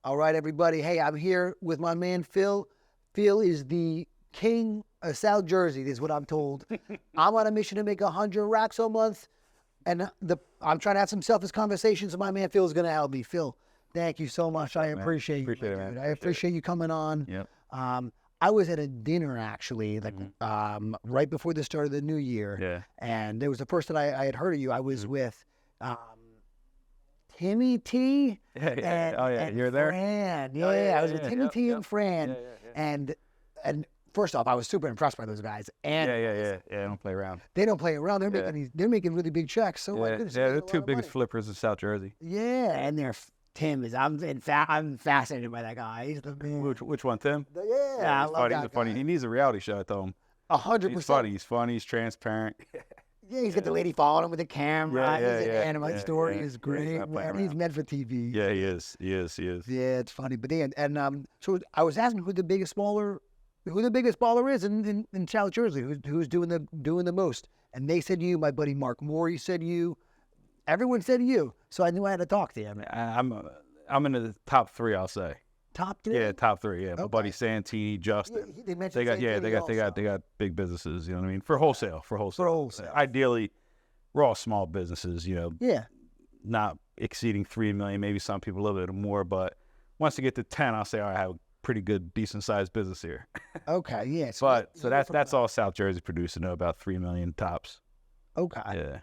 All right, everybody. Hey, I'm here with my man Phil. Phil is the king of South Jersey, is what I'm told. I'm on a mission to make 100 racks a month, and I'm trying to have some selfish conversations, and my man Phil is going to help me. Phil, thank you so much. I appreciate you. Appreciate it, man. I appreciate you coming on. Yep. I was at a dinner actually, like right before the start of the new year. Yeah. And there was the first that I had heard of you. I was with Timmy T. And You're there? Fran. Oh, yeah, I was yeah, with Timmy T and Fran. Yeah. And first off, I was super impressed by those guys. And Yeah. Don't play around. they don't play around. They're making really big checks. So my goodness, They're making the a two lot of biggest money. flippers in South Jersey. Yeah, and Tim is. I'm fascinated by that guy. He's the man. Which one, Tim? Yeah, I he's love funny. that He's funny. guy. He needs a reality show. I told him. 100%. He's funny. He's funny. He's transparent. Yeah, he's got the lady following him with the camera. Yeah, His yeah, animal yeah, story yeah. is He's great. not playing Man. He's around. meant for TV. Yeah, he is. Yeah, it's funny. But so I was asking who the biggest baller is in South Jersey. Who's doing the most? And they said you, my buddy Mark Morey said you. Everyone said you. So I knew I had to talk to him. I'm in the top three, I'll say. Top three. Yeah, top three. Yeah, my Okay. buddy Santini, Justin. They mentioned They got big businesses. You know what I mean? For wholesale. Ideally, we're all small businesses. You know, Yeah. not exceeding 3 million. Maybe some people a little bit more, but once they get to 10, I'll say I have a pretty good, decent sized business here. Okay. Yeah. So that's all South Jersey producing. About 3 million tops. Okay. Yeah.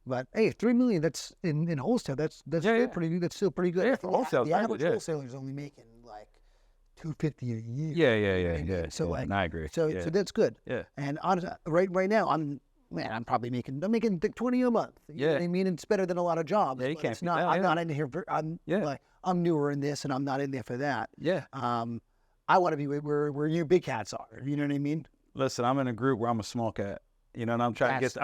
But hey, 3 million. That's in wholesale. That's still pretty good. That's still pretty good. Yeah, for wholesale, the very average good, yeah. wholesaler is only making like $250 a year. Yeah. So And I agree. So Yeah. so that's good. Yeah. And honestly, right now I'm probably making 20 a month. You know what I mean? It's better than a lot of jobs. Yeah, you but can't it's beat not. that, I'm yeah. not in here. I'm newer in this, and I'm not in there for that. Yeah. I want to be where you big cats are. You know what I mean? Listen, I'm in a group where I'm a small cat. You know, and I'm trying to get to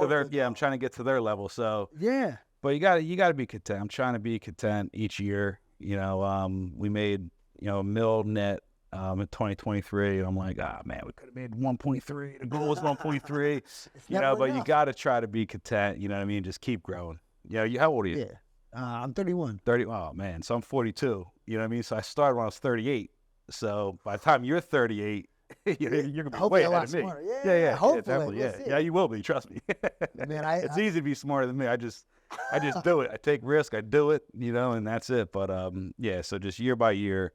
their I'm trying to get to their level. So Yeah. but you gotta be content. I'm trying to be content each year. You know, we made, a mil net in 2023. And I'm like, man, we could have made 1.3. The goal was 1.3. But you gotta try to be content, you know what I mean? Just keep growing. How old are you? Yeah. I'm 31. 30. Oh man, so I'm 42. You know what I mean? So I started when I was 38. So by the time you're 38, you're gonna be Hopefully way a ahead lot of me. smarter. Yeah, hopefully. Definitely, We'll see. yeah, you will be. Trust me. Man, it's easy to be smarter than me. I just do it. I take risk. I do it. And that's it. But so just year by year,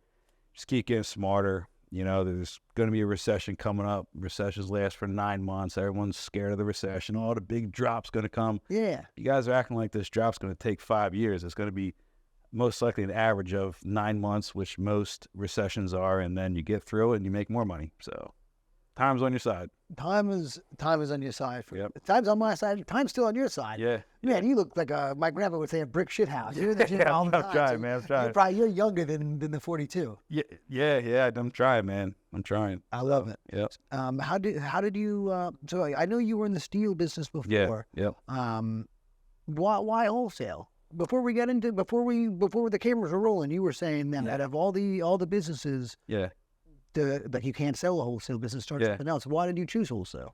just keep getting smarter. There's going to be a recession coming up. Recessions last for 9 months. Everyone's scared of the recession. Oh, the big drop's going to come. Yeah. You guys are acting like this drop's going to take 5 years. It's going to be most likely an average of 9 months, which most recessions are, and then you get through it and you make more money. So time's on your side. Time is on your side. Yep. Time's on my side. Time's still on your side. Yeah. Man, you look like my grandpa would say a brick shit house. You're in the gym all the time. I'm trying, man. I'm trying. You're younger than the 42. Yeah. I'm trying, man. I'm trying. I love it. Yep. How did you? So I know you were in the steel business before. Yeah. Yep. Why wholesale? Before the cameras were rolling, you were saying that out of all the businesses, Yeah. like you can't sell a wholesale business, start something else. Why did you choose wholesale?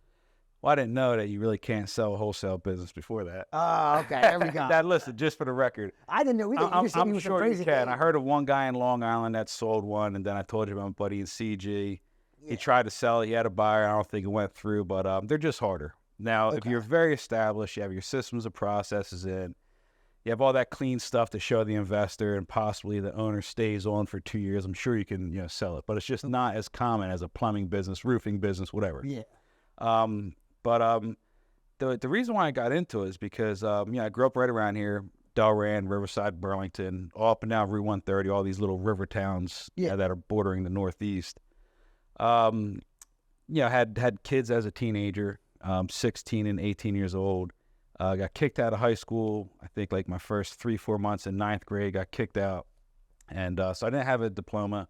Well, I didn't know that you really can't sell a wholesale business before that. Oh, okay. There we go. That listen, just for the record. I didn't know. I'm I'm sure you can. I heard of one guy in Long Island that sold one, and then I told you about my buddy in CG. Yeah. He tried to sell it. He had a buyer. I don't think it went through, but they're just harder. Now, if you're very established, you have your systems and processes in, you have all that clean stuff to show the investor, and possibly the owner stays on for 2 years, I'm sure you can sell it. But it's just not as common as a plumbing business, roofing business, whatever. Yeah. The reason why I got into it is because I grew up right around here, Delran, Riverside, Burlington, all up and down Route 130, all these little river towns that are bordering the Northeast. Had kids as a teenager, 16 and 18 years old. Got kicked out of high school. I think like my first 3-4 months in 9th grade, got kicked out. And so I didn't have a diploma,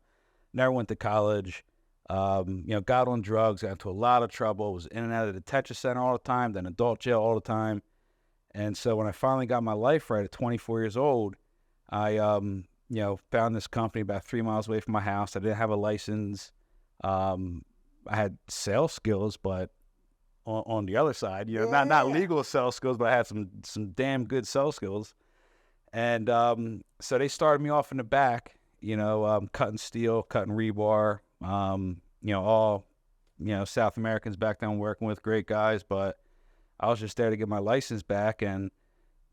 never went to college. Got on drugs, got into a lot of trouble, was in and out of the detention center all the time, then adult jail all the time. And so when I finally got my life right at 24 years old, I, found this company about 3 miles away from my house. I didn't have a license. I had sales skills, but on the other side, not legal sales skills, but I had some damn good sales skills. And so they started me off in the back, cutting steel, cutting rebar, all, South Americans back then working with, great guys. But I was just there to get my license back. And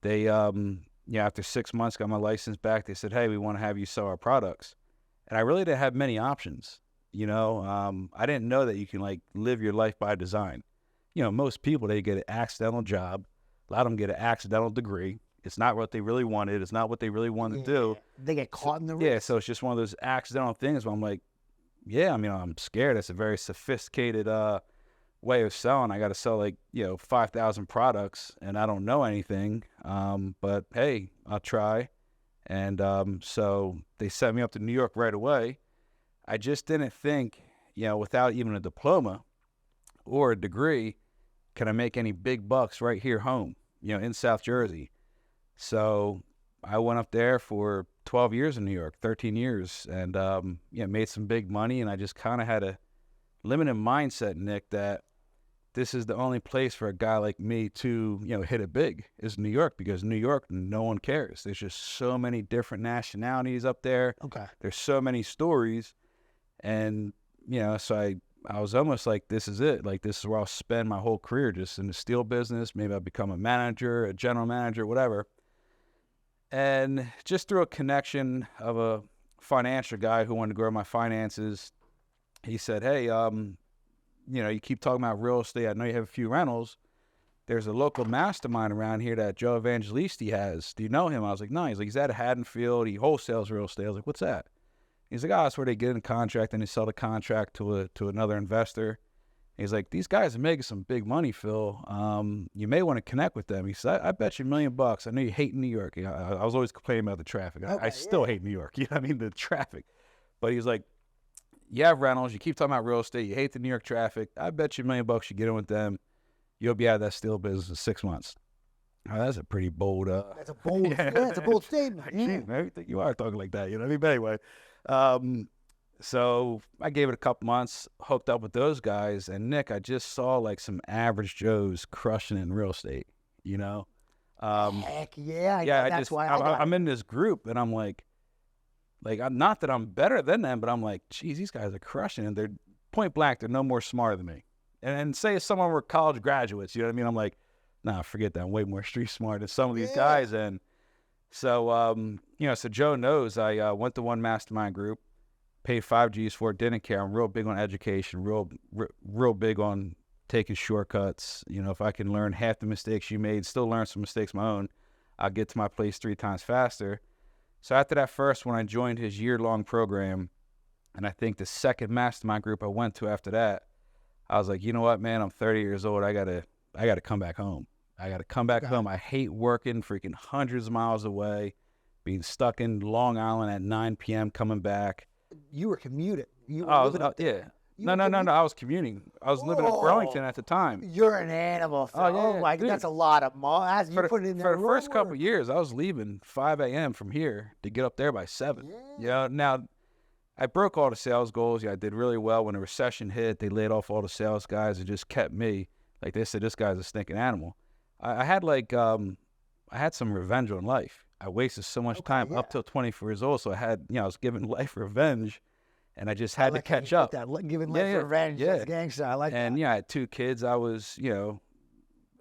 they, after 6 months, got my license back. They said, hey, we want to have you sell our products. And I really didn't have many options. I didn't know that you can like live your life by design. Most people, they get an accidental job. A lot of them get an accidental degree. It's not what they really wanted. It's not what they really wanted to do. They get caught in the Yeah, so it's just one of those accidental things where I'm like, yeah, I'm scared. It's a very sophisticated way of selling. I got to sell 5,000 products, and I don't know anything. But hey, I'll try. And so they sent me up to New York right away. I just didn't think, without even a diploma or a degree, can I make any big bucks right here home, in South Jersey. So I went up there for 12 years in New York, 13 years, and made some big money. And I just kind of had a limited mindset, Nick, that this is the only place for a guy like me to, hit it big is New York, because New York, no one cares. There's just so many different nationalities up there. Okay. There's so many stories. And, so I was almost like, this is it. Like, this is where I'll spend my whole career, just in the steel business. Maybe I'll become a manager, a general manager, whatever. And just through a connection of a financial guy who wanted to grow my finances, he said, hey, you keep talking about real estate. I know you have a few rentals. There's a local mastermind around here that Joe Evangelisti has. Do you know him? I was like, no. He's like, he's out of Haddonfield. He wholesales real estate. I was like, what's that? He's like, that's where they get in a contract and they sell the contract to another investor. He's like, these guys are making some big money, Phil. You may want to connect with them. He said, I bet you $1 million. I know you hate New York. I was always complaining about the traffic. I still hate New York. The traffic. But he's like, you have rentals. You keep talking about real estate. You hate the New York traffic. I bet you $1 million you get in with them. You'll be out of that steel business in 6 months. Oh, that's a pretty bold. That's a bold. That's a bold statement. Geez, man, I think you are talking like that. You know what I mean? But anyway. So I gave it a couple months, hooked up with those guys, and Nick, I just saw like some average Joes crushing it in real estate, Heck yeah. Yeah, I'm in this group, and I'm like, I'm not that I'm better than them, but I'm like, geez, these guys are crushing it. They're point blank, they're no more smarter than me. And say if someone were college graduates, you know what I mean? I'm like, nah, forget that. I'm way more street smart than some of these guys. And so, so Joe knows I went to one mastermind group, paid 5 G's for it, didn't care. I'm real big on education, real big on taking shortcuts. If I can learn half the mistakes you made, still learn some mistakes of my own, I'll get to my place 3 times faster. So after that first one, I joined his year-long program. And I think the second mastermind group I went to after that, I was like, you know what, man, I'm 30 years old. I gotta come back home. I got to come back home. I hate working freaking hundreds of miles away, being stuck in Long Island at 9 p.m. coming back. You were commuting. Yeah. No. I was commuting. I was living in Burlington at the time. You're an animal. Oh my God, that's a lot of miles. You put it in there. For the first couple of years, I was leaving 5 a.m. from here to get up there by 7. Yeah. Now, I broke all the sales goals. Yeah, I did really well. When the recession hit, they laid off all the sales guys and just kept me. Like they said, this guy's a stinking animal. I had I had some revenge on life. I wasted so much time up till 24 years old. So I was given life revenge, and I just had to catch up. Giving life revenge. That's gangster. I like that. And I had 2 kids. I was,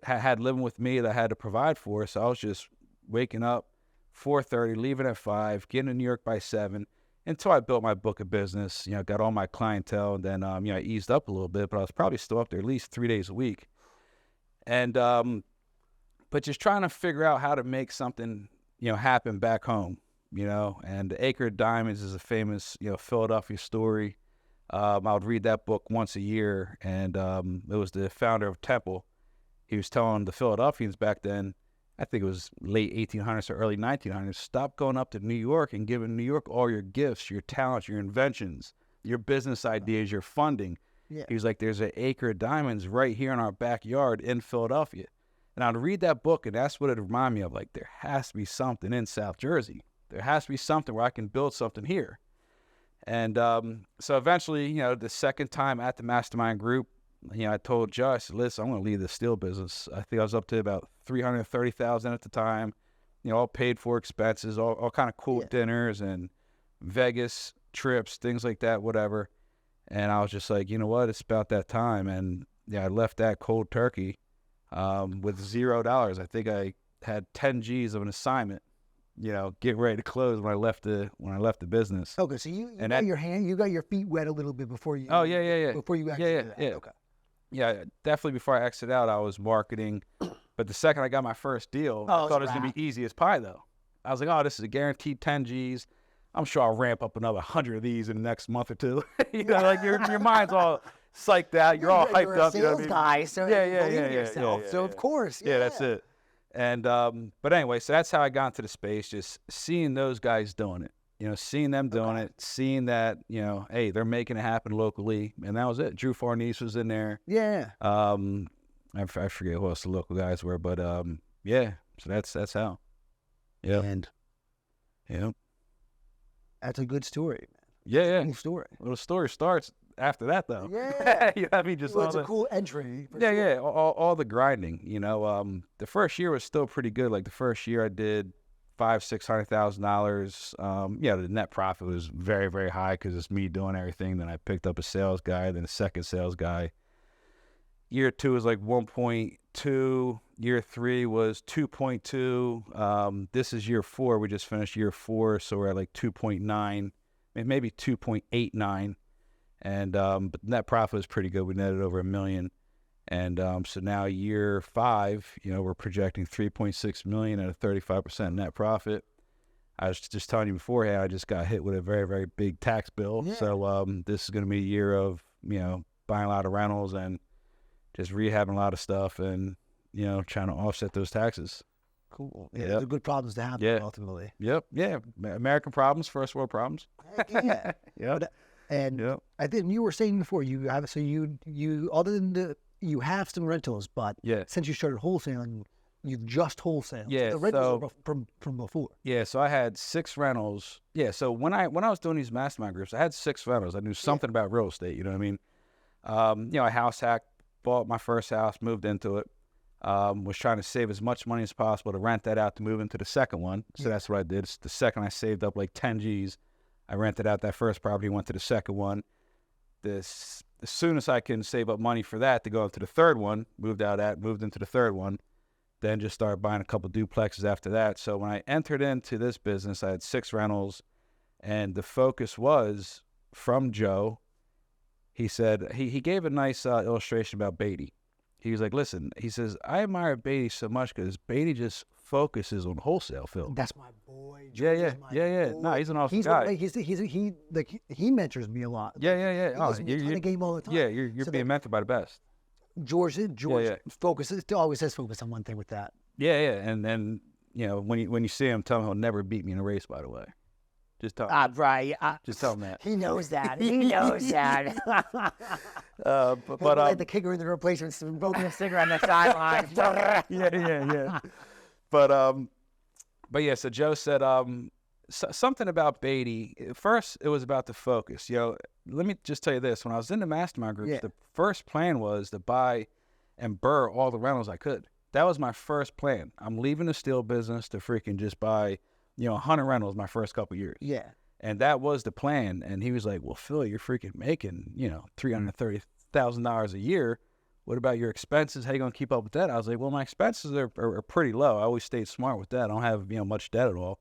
had living with me that I had to provide for. So I was just waking up 4:30, leaving at 5, getting to New York by 7, until I built my book of business. Got all my clientele, and then I eased up a little bit, but I was probably still up there at least 3 days a week. And but just trying to figure out how to make something, happen back home, and the Acre of Diamonds is a famous, Philadelphia story. I would read that book once a year, and it was the founder of Temple. He was telling the Philadelphians back then, I think it was late 1800s or early 1900s, stop going up to New York and giving New York all your gifts, your talents, your inventions, your business ideas, your funding. Yeah. He was like, there's an acre of diamonds right here in our backyard in Philadelphia. And I'd read that book, and that's what it reminded me of. Like, there has to be something in South Jersey. There has to be something where I can build something here. And so eventually, the second time at the mastermind group, I told Joe, I said, listen, I'm going to leave the steel business. I think I was up to about $330,000 at the time, all paid for expenses, all kind of cool dinners and Vegas trips, things like that, whatever. And I was just like, you know what? It's about that time. And yeah, I left that cold turkey with $0. I think I had 10 G's of an assignment, getting ready to close when I left the business. Okay, so you And got you got your feet wet a little bit before you. Oh, yeah. Before you exited that. Yeah. Okay. Yeah, definitely before I exited out, I was marketing. But the second I got my first deal, I thought it was going to be easy as pie, though. I was like, oh, this is a guaranteed 10 G's. I'm sure I'll ramp up another 100 of these in the next month or two. Like your mind's all psyched out. You're all hyped up. You're a sales guy, so you believe in yourself. So of course, yeah, that's it. And but anyway, so that's how I got into the space. Just seeing those guys doing it. Seeing them doing it, seeing that, hey, they're making it happen locally, and that was it. Drew Farnese was in there. Yeah. I forget who else the local guys were, but yeah. So that's how. Yeah. And that's a good story, man. Yeah. Cool story. Well, the story starts after that, though. Yeah. I mean, just well, it's a cool entry. Yeah. All the grinding. The first year was still pretty good. Like the first year, I did $500,000-$600,000. The net profit was very, very high because it's me doing everything. Then I picked up a sales guy, then a second sales guy. Year 2 was like 1.2. Year 3 was 2.2. This is year 4. We just finished year 4, so we're at like 2.9, maybe 2.89. And but net profit was pretty good. We netted over $1 million. And so now year 5, we're projecting $3.6 million at a 35% net profit. I was just telling you beforehand, I just got hit with a very, very big tax bill. Yeah. So this is going to be a year of, buying a lot of rentals and just rehabbing a lot of stuff and, trying to offset those taxes. Cool. Yeah, they're good problems to have, ultimately. Yep. Yeah. American problems, first world problems. Yeah. I think you were saying before, you have other than you have some rentals, but since you started wholesaling, you've just wholesale. Yeah, so the rentals are from before. Yeah, so I had 6 rentals. Yeah, so when I was doing these mastermind groups, I had 6 rentals. I knew something about real estate. You know what I mean? I house hacked, bought my first house, moved into it. Was trying to save as much money as possible to rent that out to move into the second one. So that's what I did. The second I saved up like 10 G's, I rented out that first property, went to the second one. As soon as I can save up money for that to go into the third one, moved into the third one, then just started buying a couple duplexes after that. So when I entered into this business, I had 6 rentals, and the focus was from Joe. He said, he gave a nice illustration about Beatty. He was like, listen, he says, I admire Beatty so much because Beatty just focuses on wholesale, Phil. That's my boy. Yeah. Boy. No, he's an awesome guy. He mentors me a lot. Yeah. Oh, you're the game all the time. Yeah, you're being mentored by the best. George focuses. Always says focus on one thing with that. Yeah, and then when you see him, tell him he'll never beat me in a race. By the way, just tell him. Right. Just tell him that. He knows that. He knows that. but like the kicker in the replacement, smoking a cigarette on the sideline. Yeah. But yeah. So Joe said something about Beatty. First, it was about the focus. Let me just tell you this: when I was in the mastermind groups, the first plan was to buy and burr all the rentals I could. That was my first plan. I'm leaving the steel business to freaking just buy 100 rentals my first couple years. Yeah. And that was the plan. And he was like, well, Phil, you're freaking making, $330,000 a year. What about your expenses? How you going to keep up with that? I was like, well, my expenses are pretty low. I always stayed smart with that. I don't have, much debt at all.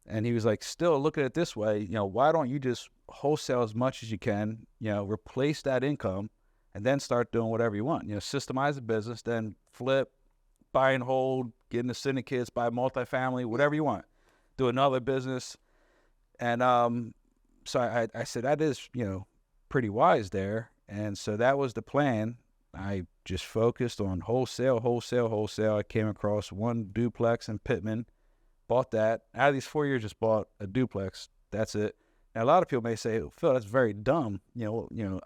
And he was like, still, look at it this way. Why don't you just wholesale as much as you can, replace that income, and then start doing whatever you want. Systemize the business, then flip, buy and hold, get into syndicates, buy multifamily, whatever you want. Do another business. And so I said, that is, pretty wise there. And so that was the plan. I just focused on wholesale. I came across one duplex in Pittman, bought that. Out of these 4 years, just bought a duplex. That's it. Now, a lot of people may say, oh, Phil, that's very dumb.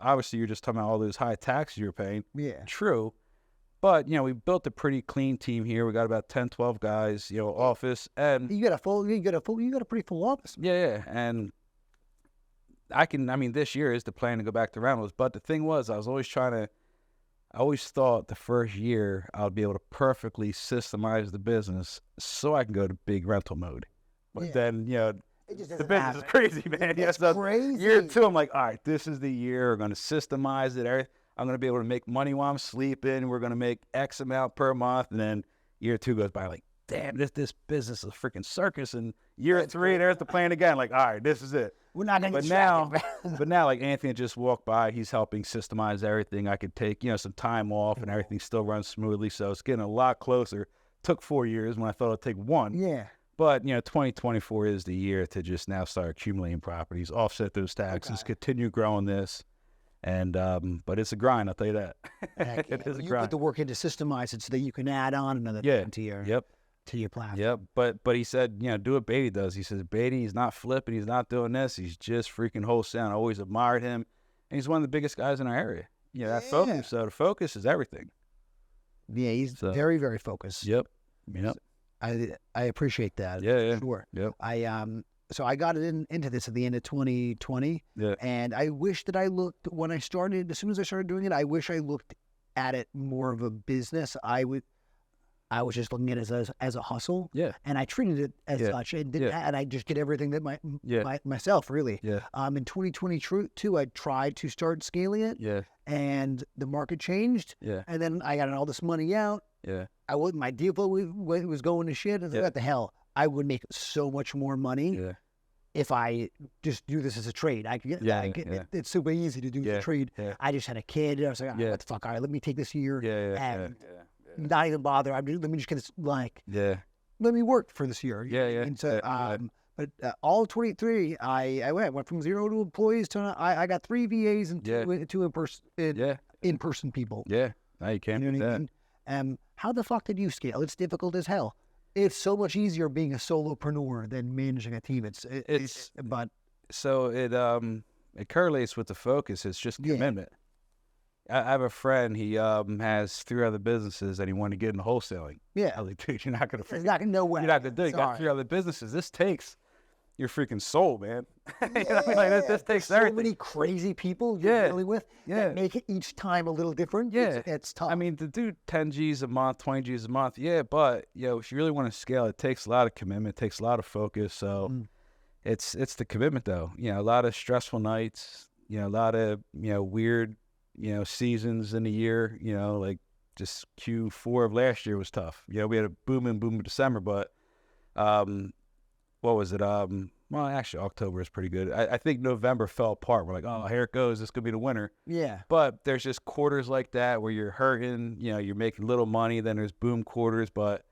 Obviously you're just talking about all those high taxes you're paying. Yeah. True. But, we built a pretty clean team here. We got about 10, 12 guys, office. And you got a pretty full office. Yeah. And this year is the plan to go back to rentals. But the thing was, I always thought the first year I'd be able to perfectly systemize the business so I can go to big rental mode. But then, It just The doesn't business is happen. crazy, man. It's so crazy. year 2, I'm like, all right, this is the year. We're going to systemize it. I'm going to be able to make money while I'm sleeping. We're going to make X amount per month. And then year 2 goes by, like, damn, this business is a freaking circus. And year 3, there's the plan again. Like, all right, this is it. We're not going to But get now, distracted. but now, like Anthony just walked by, he's helping systemize everything. I could take, some time off, and everything still runs smoothly. So it's getting a lot closer. Took 4 years when I thought it'd take 1. Yeah. But 2024 is the year to just now start accumulating properties, offset those taxes, continue growing this, and but it's a grind. I'll tell you that. Heck yeah. It is a You grind. put the work in to systemize it so that you can add on another thing to your platform. Yep. But he said, do what Beatty does. He says Beatty, he's not flipping, he's not doing this, he's just freaking wholesaling. I always admired him, and he's one of the biggest guys in our area. That focus. So the focus is everything. Yeah, he's very, very focused. Yep. I appreciate that. Yeah. Sure. Yep. So I got into this at the end of 2020. Yeah. And I wish that I looked when I started. As soon as I started doing it, I wish I looked at it more of a business. I was just looking at it as a hustle. Yeah. And I treated it as such. And I just did everything that myself really. Yeah. In 2022, I tried to start scaling it. Yeah. And the market changed. Yeah. And then I got all this money out. Yeah. My deal flow was going to shit. I was like, what the hell? I would make so much more money if I just do this as a trade. It's super easy to do as a trade. Yeah. I just had a kid. I was like, what the fuck? All right, let me take this year and not even bother. Let me just get this, let me work for this year. And so, but all of 23, I went from 0 to employees to I got 3 VAs and 2 in-person people. Yeah. Now you can't do that. I mean? How the fuck did you scale? It's difficult as hell. It's so much easier being a solopreneur than managing a team. So it correlates with the focus. It's just commitment. I have a friend. He has 3 other businesses, and he wanted to get into wholesaling. Yeah, I was like, dude, you're not gonna. No way. You're not gonna do it. You got 3 other businesses. This takes your freaking soul, man. You know what I mean? This takes everything. So many crazy people you're dealing with that make it each time a little different. Yeah. It's tough. I mean, to do 10 G's a month, 20 G's a month, but if you really want to scale, it takes a lot of commitment, it takes a lot of focus. So it's the commitment though. A lot of stressful nights, a lot of, weird, seasons in the year, like just Q4 of last year was tough. We had a boom in December, but what was it? Well, actually, October is pretty good. I think November fell apart. We're like, oh, here it goes. This could be the winter. Yeah. But there's just quarters like that where you're hurting. You're making little money. Then there's boom quarters. But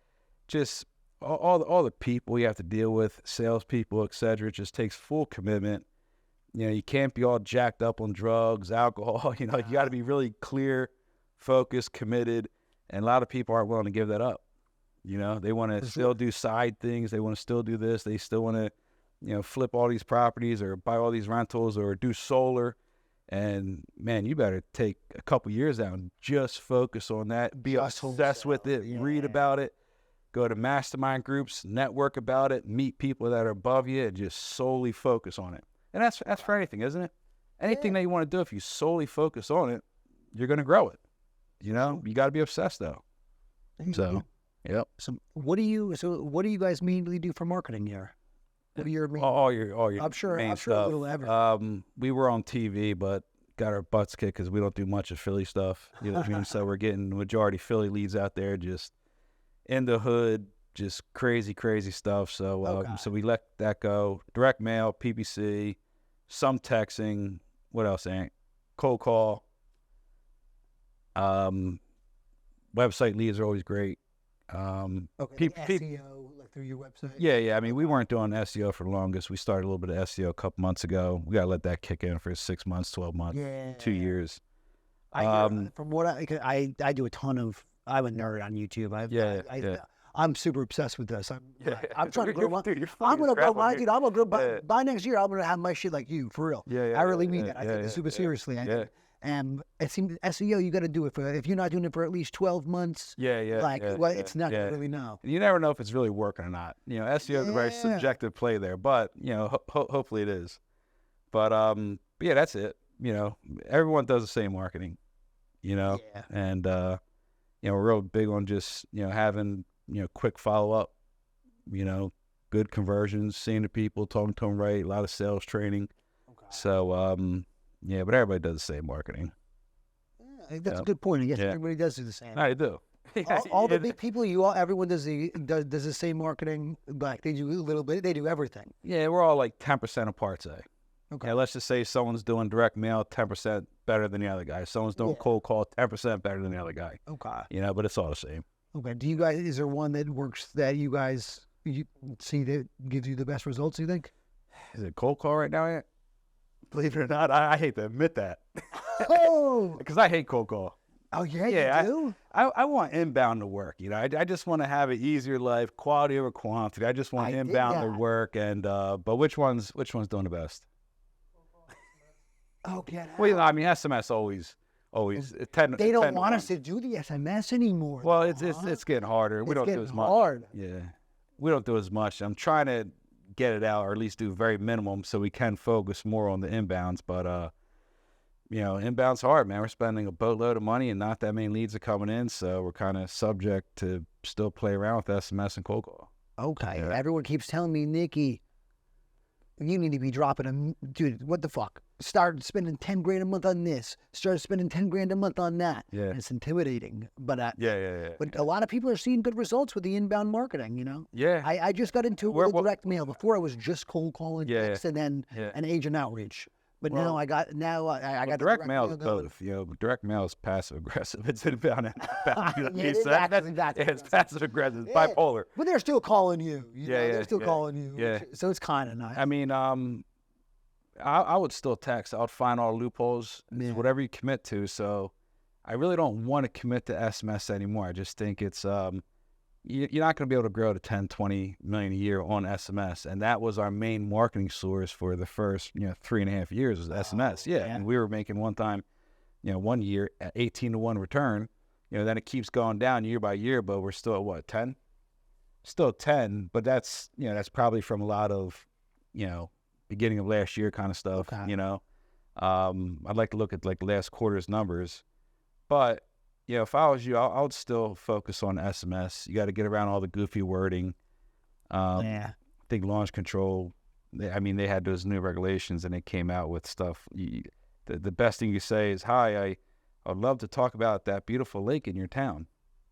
just all the people you have to deal with, salespeople, etc. It just takes full commitment. You can't be all jacked up on drugs, alcohol. You got to be really clear, focused, committed. And a lot of people aren't willing to give that up. They want to still do side things. They want to still do this. They still want to, flip all these properties or buy all these rentals or do solar. And man, you better take a couple years out and just focus on that. Be obsessed with it. Read about it. Go to mastermind groups. Network about it. Meet people that are above you and just solely focus on it. And that's for anything, isn't it? Anything that you want to do, if you solely focus on it, you're going to grow it. You got to be obsessed though. So. Yep. So what do you guys mainly do for marketing here? What are your main? All your I'm sure stuff. a little ever. We were on TV, but got our butts kicked because we don't do much of Philly stuff. You know what I mean? So we're getting the majority Philly leads out there, just in the hood, just crazy stuff. So so we let that go. Direct mail, PPC, some texting. What else, Hank? Cold call. Website leads are always great. SEO, like through your website. Yeah. I mean, we weren't doing SEO for the longest. We started a little bit of SEO a couple months ago. We got to let that kick in for 6 months, 12 months, 2 years. From what I do a ton of. I'm a nerd on YouTube. I'm super obsessed with this. I'm trying to grow my. I'm gonna grow my. Dude, I'm gonna grow by next year. I'm gonna have my shit like you for real. I really mean that. I take this super seriously. It seems SEO, you got to do it for, if you're not doing it for at least 12 months. It's not gonna really know. You never know if it's really working or not. SEO is a very subjective play there, but hopefully it is. But yeah, that's it. Everyone does the same marketing. And we're real big on just having quick follow up. good conversions, seeing the people, talking to them right, a lot of sales training. Okay. So, yeah, but everybody does the same marketing. Yeah, I think that's a good point. I guess Yeah. everybody does do the same. I do. All the big people, everyone does the same marketing. Like they do a little bit. They do everything. Yeah, we're all like 10% apart, say. Okay. Yeah, let's just say someone's doing direct mail 10% better than the other guy. Someone's doing cold call 10% better than the other guy. Okay. You know, but it's all the same. Okay. Do you guys? Is there one that works that you guys see that gives you the best results? You think? Is it cold call right now yet? Believe it or not, I hate to admit that. Oh. Because I hate cold call. Oh yeah, you do? I want inbound to work. You know, I just want to have an easier life, quality over quantity. I just want inbound to work. And but which one's doing the best? Oh, get out. Well, you know, I mean, SMS always. They don't want us to do the SMS anymore. Well, it's getting harder. We don't do as much. Hard. Yeah, we don't do as much. I'm trying to get it out, or at least do very minimum, so we can focus more on the inbounds. But you know, inbound's hard, man. We're spending a boatload of money, and not that many leads are coming in, so we're kind of subject to still play around with SMS and cold call. Okay. Yeah. Everyone keeps telling me, Nikki, you need to be dropping dude, what the fuck? Start spending 10 grand a month on this. Start spending 10 grand a month on that. Yeah. And it's intimidating. But Yeah. but a lot of people are seeing good results with the inbound marketing, you know? Yeah. I just got into it with direct mail. Before I was just cold calling text and then an agent outreach. But now I got direct mail is both. You know, direct mail is passive aggressive. It's inbound and outbound. That's exactly. It's passive aggressive. It's bipolar. But they're still calling you. You know, they're still yeah. calling you. Yeah. So it's kind of nice. I mean, I would still text. I would find all the loopholes, whatever you commit to. So I really don't want to commit to SMS anymore. I just think it's you're not going to be able to grow to 10, 20 million a year on SMS. And that was our main marketing source for the first 3.5 years was SMS. Yeah. And we were making one year at 18-to-1 return. You know, then it keeps going down year by year, but we're still at what, 10? Still 10, but that's probably from a lot of, beginning of last year kind of stuff. Okay. I'd like to look at like last quarter's numbers, but if I was you, I would still focus on SMS. You got to get around all the goofy wording. I think launch control. They had those new regulations, and they came out with stuff. The best thing you say is, "Hi, I'd love to talk about that beautiful lake in your town."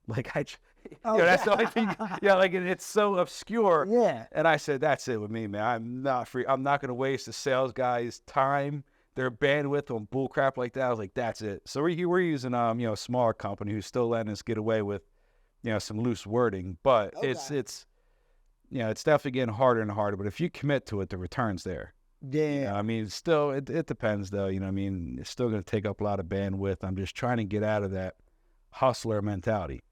Like that's the only thing. Like it's so obscure. Yeah. And I said, that's it with me, man. I'm not free. I'm not going to waste the sales guy's time, their bandwidth on bull crap like that. I was like, that's it. So we're using a smaller company who's still letting us get away with some loose wording, but it's definitely getting harder and harder. But if you commit to it, the return's there. Yeah. Still it depends though. It's still going to take up a lot of bandwidth. I'm just trying to get out of that hustler mentality.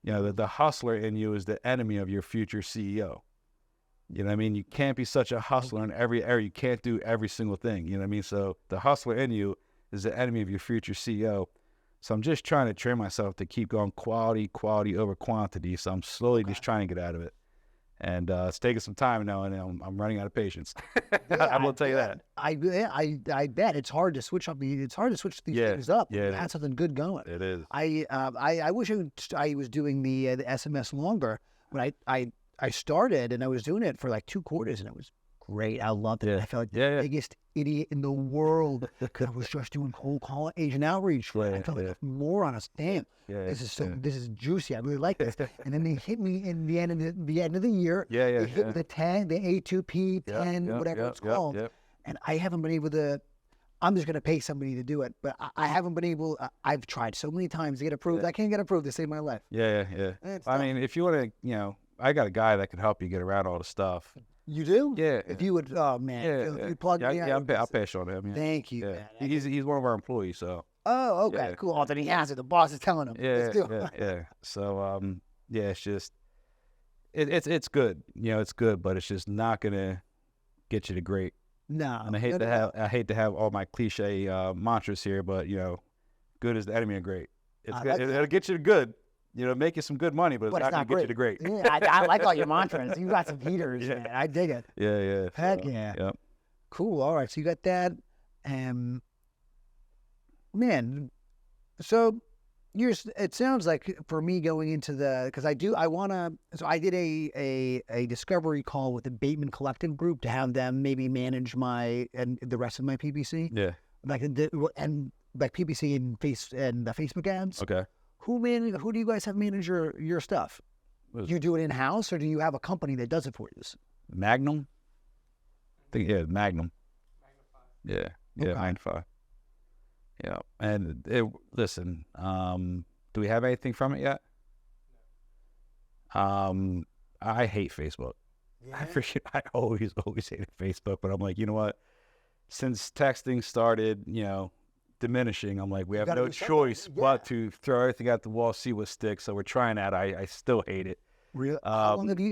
The hustler in you is the enemy of your future CEO. You can't be such a hustler in every area. You can't do every single thing. So the hustler in you is the enemy of your future CEO. So I'm just trying to train myself to keep going quality over quantity. So I'm slowly just trying to get out of it. And it's taking some time now, and I'm running out of patience. I will tell you that. I bet it's hard to switch up. It's hard to switch these things up. Yeah, had something good going. It is. I wish I was doing the SMS longer. When I started, and I was doing it for like 2 quarters, and it was great. I loved it. Yeah. I felt like the biggest idiot in the Yeah. world because I was just doing cold call agent outreach. I felt like a moron. I was damn. This is juicy. I really like this. And then they hit me in the end of the year. They hit with the 10, the A2P 10, whatever it's called. And I haven't been able to. I'm just going to pay somebody to do it, but I haven't been able. I've tried so many times to get approved. I can't get approved to save my life. Yeah. If you want to, I got a guy that can help you get around all the stuff. You do? Yeah. If you would, oh man, if you plug me. I'll pass on him. Yeah. Thank you. Yeah. Man. He's one of our employees, so. Oh, okay, cool. Oh, then he has it. The boss is telling him. Let's do it. Yeah. So, it's just, it's good. It's good, but it's just not gonna get you to great. No. And I hate to have all my cliche mantras here, but good is the enemy of great. It'll get you to good. Make you some good money, but it's not going to get you to great. Yeah, I like all your mantras. You got some heaters, man. I dig it. Yeah. Heck yeah. Yep. Cool. All right. So you got that. Man, so It sounds like for me going into because I did a discovery call with the Bateman Collective Group to have them maybe manage and the rest of my PPC, Yeah. and like PPC and the Facebook ads. Okay. Who do you guys have manage your stuff? Do you do it in house or do you have a company that does it for you? Magnum. Magnum. Yeah. Yeah. Okay. Magnify. Yeah. And listen. Do we have anything from it yet? I hate Facebook. Yeah. I always hated Facebook, but I'm like, you know what? Since texting started, diminishing, I'm like, we have no choice but to throw everything at the wall, see what sticks. So we're trying that. I still hate it. Really? How long have you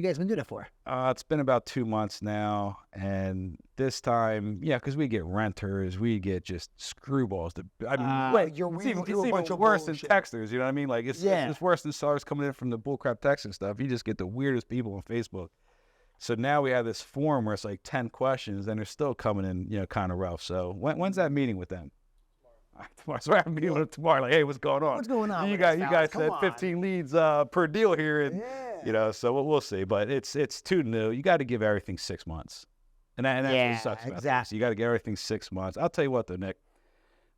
guys been doing it for? It's been about 2 months now, and this time, because we get renters, we get just screwballs. You're it's reading through a bunch even of worse bullshit. than texters. You know what I mean? Like it's worse than sellers coming in from the bullcrap texting stuff. You just get the weirdest people on Facebook. So now we have this form where it's like 10 questions, and they're still coming in, kind of rough. So when's that meeting with them? Tomorrow. So I have a meeting with them tomorrow. Like, hey, what's going on? What's going on? You guys said 15 leads per deal here, and so we'll see. But it's too new. You got to give everything 6 months, and that's what sucks about this. You got to give everything 6 months. I'll tell you what, though, Nick.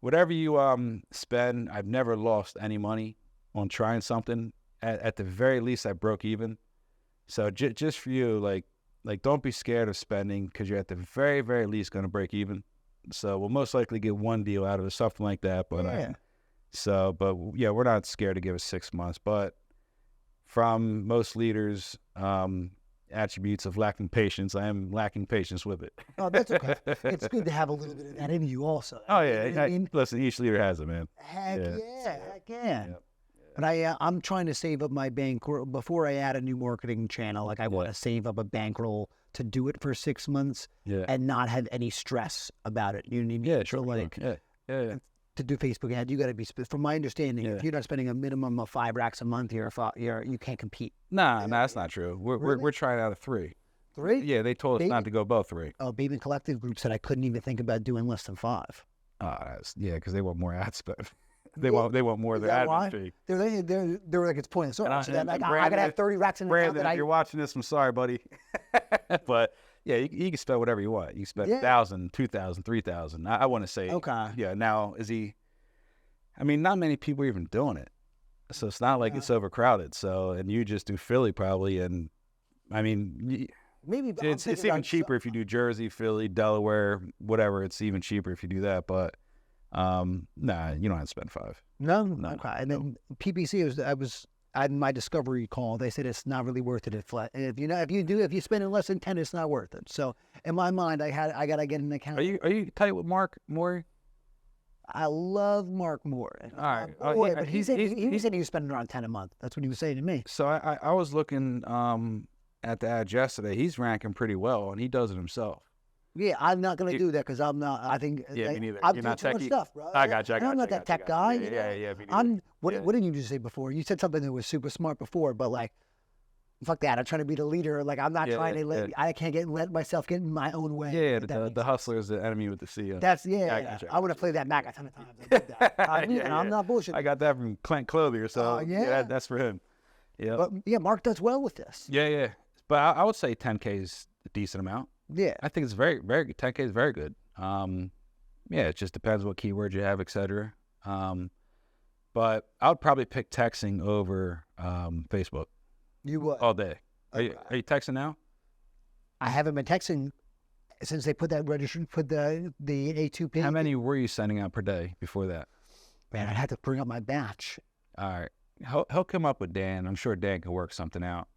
Whatever you spend, I've never lost any money on trying something. At the very least, I broke even. So just for you, like don't be scared of spending because you're at the very, very least going to break even. So we'll most likely get one deal out of it, something like that. But we're not scared to give it 6 months. But from most leaders, attributes of lacking patience, I am lacking patience with it. Oh, that's okay. It's good to have a little bit of that in you also. Oh yeah, You know what I mean? Listen, each leader has it, man. Heck yeah. Yep. But I'm trying to save up my bankroll before I add a new marketing channel. Like I want to save up a bankroll to do it for 6 months and not have any stress about it. You know what I mean? Yeah, sure. To do Facebook ad, you got to be. From my understanding, if you're not spending a minimum of 5 racks a month, you can't compete. Nah, that's not true. We're trying out of 3. 3? Yeah, they told us not to go above 3. Oh, Bateman Collective Group said I couldn't even think about doing less than 5. Because they want more ad spend. They want more of their admin fee. They're like, it's pointless. So I gotta have 30 racks in the Brandon, if you're watching this, I'm sorry, buddy. But you can spend whatever you want. You can spend 1,000, 2,000, 3,000. I want to say, okay. Yeah. Now not many people are even doing it, so it's not like it's overcrowded. So, and you just do Philly probably, and maybe it's even cheaper if you do Jersey, Philly, Delaware, whatever. It's even cheaper if you do that, but. You don't have to spend 5. No. Okay. And then PPC in my discovery call, they said it's not really worth it. If you spend it less than 10, it's not worth it. So in my mind, I gotta get an account. Are you tight with Mark Moore? I love Mark Moore. All right. But he said he was spending around 10 a month. That's what he was saying to me. So I was looking at the ad yesterday. He's ranking pretty well, and he does it himself. Yeah, I'm not going to do that because I'm not. I think. Yeah, me neither. I'm You're doing not too much techie. stuff, bro. I got you. I'm not that tech guy. Yeah. Me neither. What did you just say before? You said something that was super smart before, but like, fuck that. I'm trying to be the leader. Like, I'm not trying to I can't let myself get in my own way. Yeah, the hustler is the enemy with the CEO. That's I want to play that back a ton of times. I did that. I'm not bullshitting. I got that from Clint Clothier, so that's for him. Yeah. But Mark does well with this. Yeah. But I would say 10K is a decent amount. Yeah, I think it's very, very good. 10K is very good. It just depends what keywords you have, etc. But I would probably pick texting over Facebook. You would all day. Are you texting now? I haven't been texting since they put that registry, put the A2P. How many were you sending out per day before that? Man, I'd have to bring up my batch. All right, he'll come up with Dan. I'm sure Dan can work something out.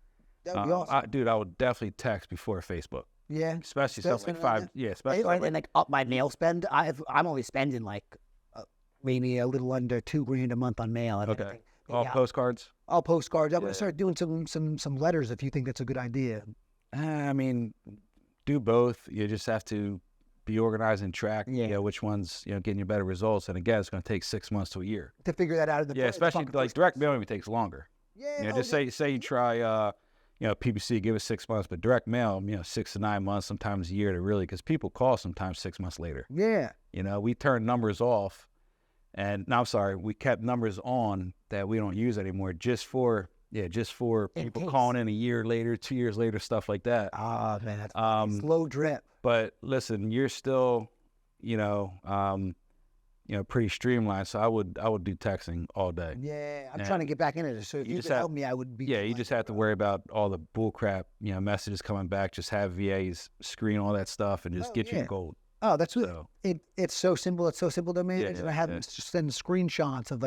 That'd be awesome. I would definitely text before Facebook. Yeah, especially something like 5. Yeah, especially and like up my mail spend. I'm only spending like maybe a little under $2,000 a month on mail. Okay, all postcards. All postcards. I'm gonna start doing some letters if you think that's a good idea. Do both. You just have to be organized and track. Which ones getting you better results. And again, it's going to take 6 months to a year to figure that out. Especially like direct mail even takes longer. Yeah, just say you try. PPC, give it 6 months, but direct mail, 6 to 9 months, sometimes a year to really, because people call sometimes 6 months later. Yeah. We turn numbers off And no, I'm sorry, we kept numbers on that we don't use anymore, just for people case. calling in a year later, 2 years later, stuff like that. Oh man, that's slow drip. But listen, you're still, pretty streamlined. So I would do texting all day. Yeah, I'm trying to get back into it. So if you could help me, I would be. Yeah, you just have to worry about all the bull crap, messages coming back. Just have VAs screen all that stuff and just get you gold. Oh, that's it's so simple. It's so simple to manage. Yeah, and I have just send screenshots of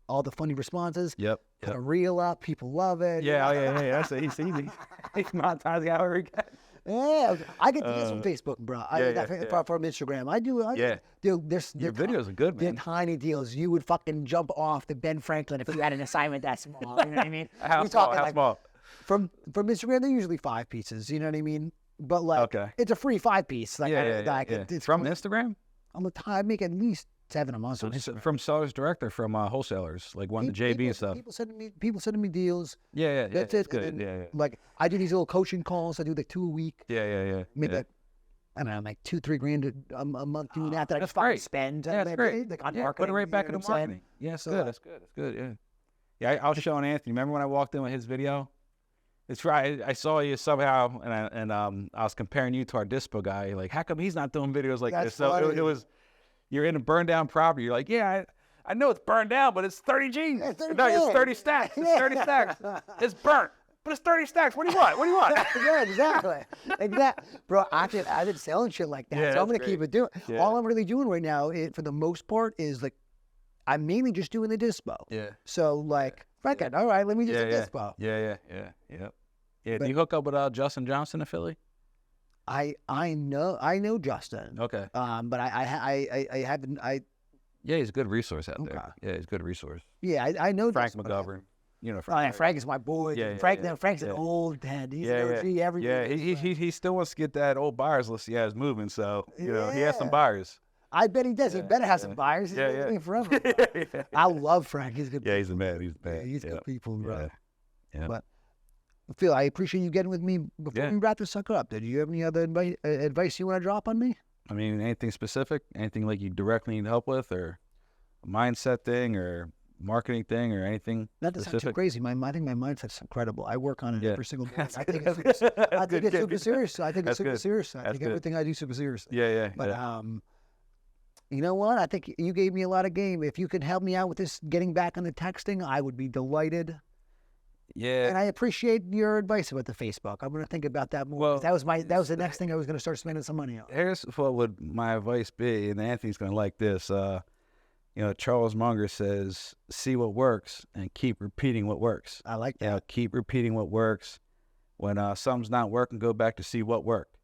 all the funny responses. Yep. Put a reel up. People love it. Yeah, That's easy. He's monetizing however he can. Yeah, I get deals from Facebook, bro. From Instagram. I do. Dude, your videos are good, man. They're tiny deals. You would fucking jump off the Ben Franklin if you had an assignment that small. You know what I mean? How small? From Instagram, they're usually 5 pieces. You know what I mean? But it's a free 5-piece. It's from Instagram. I make at least 7 a month. So from sellers direct or from wholesalers, like the JB and stuff. People sending me deals. Yeah. That's it's it. good. Then, like I do these little coaching calls. I do like 2 a week. Yeah. Maybe I don't know, like $2-3 a month doing that. I that's just fucking great. spend. Yeah, that's great. Like on marketing. Put it right back into marketing. Yeah, that's good. That's good. Yeah. Yeah, I was showing Anthony. Remember when I walked in with his video? It's right. I saw you somehow, and I was comparing you to our dispo guy. Like, how come he's not doing videos like this? So it was, you're in a burned down property. You're like, yeah, I know it's burned down, but it's 30 G's. Yeah, 30 no, it's 30 stacks. It's 30 stacks. It's burnt, but it's 30 stacks. What do you want? Yeah, exactly. Bro, I've been selling shit like that, so I'm gonna keep it doing. Yeah. All I'm really doing right now, for the most part, is like, I'm mainly just doing the dispo. Yeah. So fucking, all right, let me just do dispo. Yeah. Do you hook up with Justin Johnson of Philly? I know Justin. Okay. But I haven't. Yeah, he's a good resource out there. Yeah, he's a good resource. Yeah, I know Frank Justin, McGovern. Frank is my boy. Yeah, Frank's an old head. He's an OG. Everything. He still wants to get that old buyers list he has moving. So he has some buyers. I bet he does. He better have some buyers. He's been with me forever. I love Frank. He's a good. Yeah, he's a man. He's a man. He's good people, bro. Yeah. But Phil, I appreciate you getting with me. Before we wrap this sucker up, do you have any other advice you want to drop on me? I mean, anything specific? Anything like you directly need help with, or a mindset thing, or marketing thing, or anything Not to specific? sound too crazy. I think my mindset's incredible. I work on it every single day. I think That's it's good. super serious. I think it's super good. serious. I take good. everything I do super seriously. Yeah. But you know what? I think you gave me a lot of game. If you could help me out with this, getting back on the texting, I would be delighted. Yeah. And I appreciate your advice about the Facebook. I'm going to think about that more. Well, that was the next thing I was going to start spending some money on. Here's what would my advice be, and Anthony's going to like this. Charles Munger says, "See what works and keep repeating what works." I like that. Keep repeating what works. When something's not working, go back to see what worked.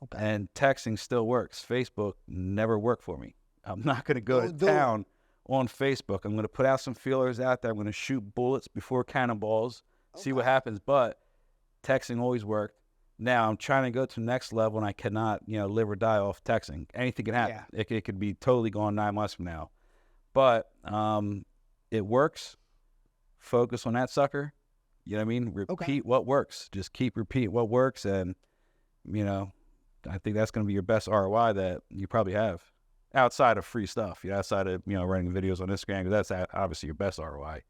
Okay. And texting still works. Facebook never worked for me. I'm not going to go to town on Facebook. I'm going to put out some feelers out there. I'm going to shoot bullets before cannonballs, see what happens. But texting always worked. Now I'm trying to go to the next level, and I cannot, live or die off texting. Anything can happen. Yeah. It could be totally gone 9 months from now. But it works. Focus on that sucker. You know what I mean? Repeat what works. Just keep repeating what works, and I think that's going to be your best ROI that you probably have outside of free stuff. Outside of running videos on Instagram, because that's obviously your best ROI.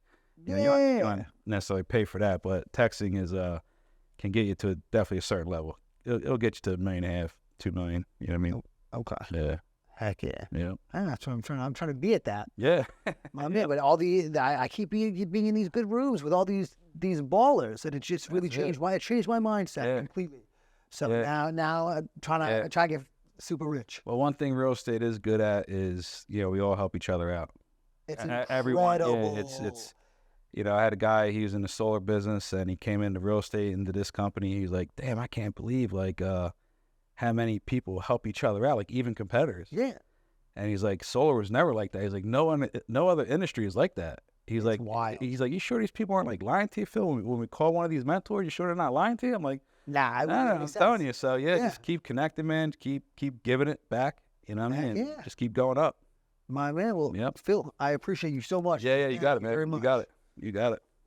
You don't necessarily pay for that, but texting is can get you to definitely a certain level. It'll get you to $1.5 million, $2 million. You know what I mean? Okay. Yeah. Heck yeah. Yeah. That's what I'm trying to be at that. Yeah. My man, but I keep being in these good rooms with all these ballers, and it just really changed my mindset completely. So now I'm trying to get super rich. Well, one thing real estate is good at is we all help each other out. It's incredible. Everyone. Yeah, it's I had a guy, he was in the solar business, and he came into real estate, into this company. He's like, damn, I can't believe how many people help each other out, like even competitors. Yeah. And he's like, solar was never like that. He's like, no other industry is like that. He's like, wild. He's like, you sure these people aren't like lying to you, Phil? When we call one of these mentors, you sure they're not lying to you? I'm like, nah, I'm telling you. So just keep connecting, man. Keep giving it back. You know what I mean? Yeah. Just keep going up. My man, well, Phil, I appreciate you so much. Yeah, you got it, man. Very much. You got it.